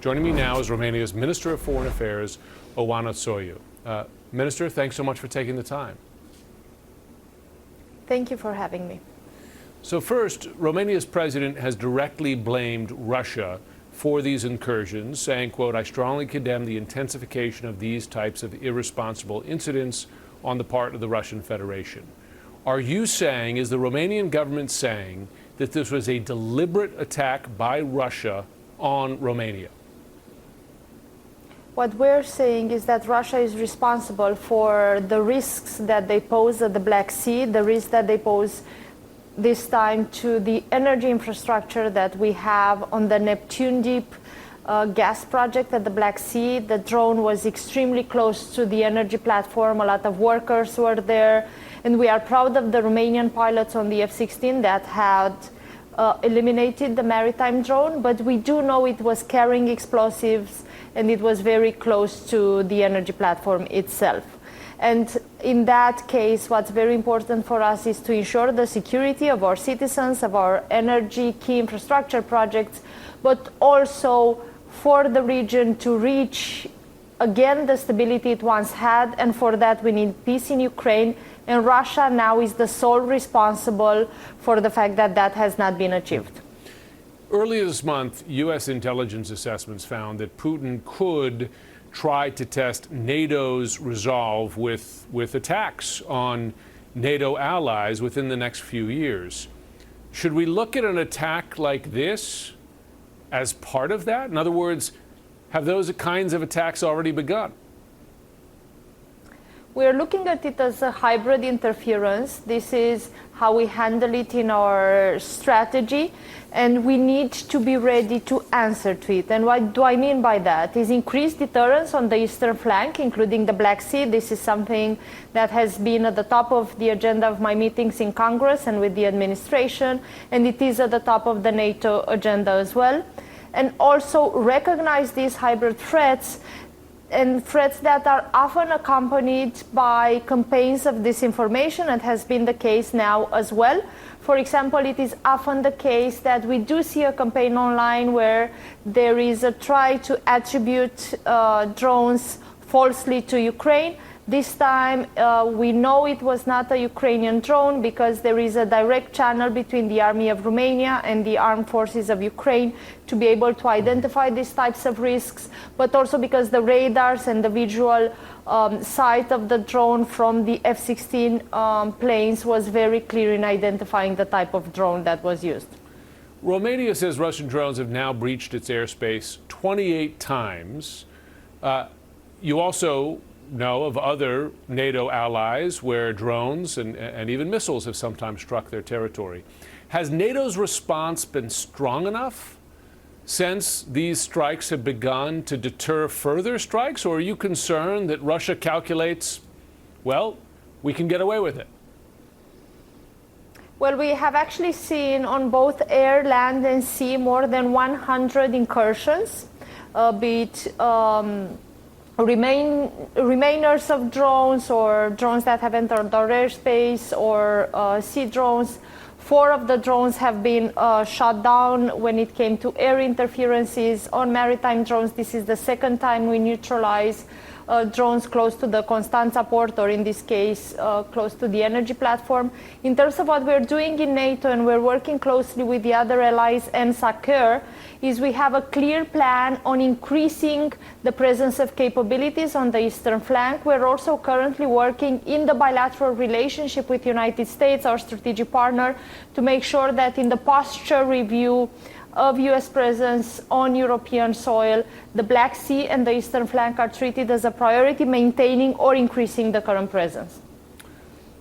Joining me now is Romania's Minister of Foreign Affairs, Oana Țoiu. Minister, thanks so much for taking the time. Thank you for having me. So first, Romania's president has directly blamed Russia for these incursions, saying, quote, "I strongly condemn the intensification of these types of irresponsible incidents on the part of the Russian Federation." Are you saying, is the Romanian government saying, that this was a deliberate attack by Russia on Romania? What we're saying is that Russia is responsible for the risks that they pose at the Black Sea, the risks that they pose this time to the energy infrastructure that we have on the Neptune Deep gas project at the Black Sea. The drone was extremely close to the energy platform. A lot of workers were there. And we are proud of the Romanian pilots on the F-16 that had eliminated the maritime drone. But we do know it was carrying explosives and it was very close to the energy platform itself. And in that case, what's very important for us is to ensure the security of our citizens, of our energy key infrastructure projects, but also for the region to reach, again, the stability it once had. And for that, we need peace in Ukraine. And Russia now is the sole responsible for the fact that that has not been achieved. Earlier this month, U.S. intelligence assessments found that Putin could try to test NATO's resolve with attacks on NATO allies within the next few years. Should we look at an attack like this as part of that? In other words, have those kinds of attacks already begun? We're looking at it as a hybrid interference. This is how we handle it in our strategy, and we need to be ready to answer to it. And what do I mean by that? Is increased deterrence on the eastern flank, including the Black Sea. This is something that has been at the top of the agenda of my meetings in Congress and with the administration, and it is at the top of the NATO agenda as well. And also recognize these hybrid threats, and threats that are often accompanied by campaigns of disinformation, and has been the case now as well. For example, it is often the case that we do see a campaign online where there is a try to attribute drones falsely to Ukraine. This time, we know it was not a Ukrainian drone because there is a direct channel between the Army of Romania and the armed forces of Ukraine to be able to identify these types of risks, but also because the radars and the visual sight of the drone from the F-16 planes was very clear in identifying the type of drone that was used. Romania says Russian drones have now breached its airspace 28 times. You also know of other NATO allies where drones and even missiles have sometimes struck their territory. Has NATO's response been strong enough since these strikes have begun to deter further strikes, or are you concerned that Russia calculates, well, we can get away with it? Well, we have actually seen on both air, land, and sea more than 100 incursions, be it remainers of drones or drones that have entered our airspace or sea drones. 4 of the drones have been shot down when it came to air interferences. On maritime drones, this is the second time we neutralize drones close to the Constanța port, or in this case, close to the energy platform. In terms of what we're doing in NATO, and we're working closely with the other allies and SACEUR, is we have a clear plan on increasing the presence of capabilities on the eastern flank. We're also currently working in the bilateral relationship with the United States, our strategic partner, to make sure that in the posture review of U.S. presence on European soil, the Black Sea and the eastern flank are treated as a priority, maintaining or increasing the current presence.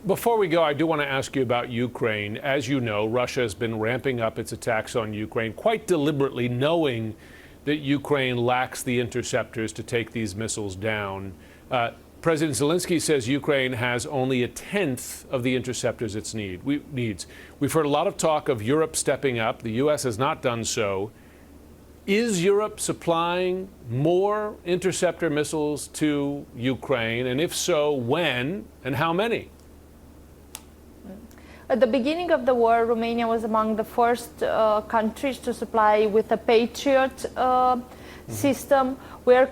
Before we go, I do want to ask you about Ukraine. As you know, Russia has been ramping up its attacks on Ukraine quite deliberately, knowing that Ukraine lacks the interceptors to take these missiles down. President Zelensky says Ukraine has only 1/10 of the interceptors it needs. We've heard a lot of talk of Europe stepping up. The U.S. has not done so. Is Europe supplying more interceptor missiles to Ukraine? And if so, when and how many? At the beginning of the war, Romania was among the first countries to supply with a Patriot system. We're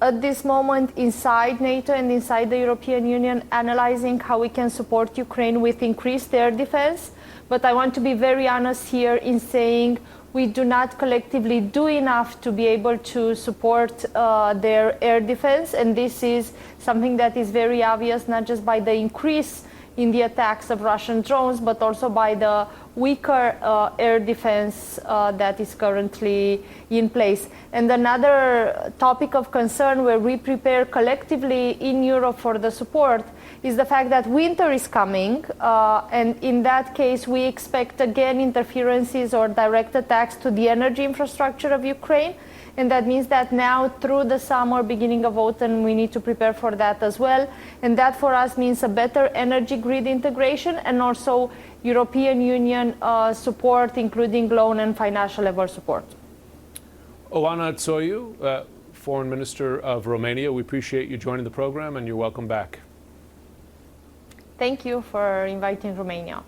at this moment inside NATO and inside the European Union analyzing how we can support Ukraine with increased air defense. But I want to be very honest here in saying we do not collectively do enough to be able to support their air defense. And this is something that is very obvious, not just by the increase in the attacks of Russian drones, but also by the weaker air defense that is currently in place. And another topic of concern where we prepare collectively in Europe for the support is the fact that winter is coming, and in that case we expect again interferences or direct attacks to the energy infrastructure of Ukraine. And that means that now through the summer, beginning of autumn, we need to prepare for that as well. And that for us means a better energy grid integration and also European Union support, including loan and financial level support. Oana Țoiu, Foreign Minister of Romania, we appreciate you joining the program and you're welcome back. Thank you for inviting Romania.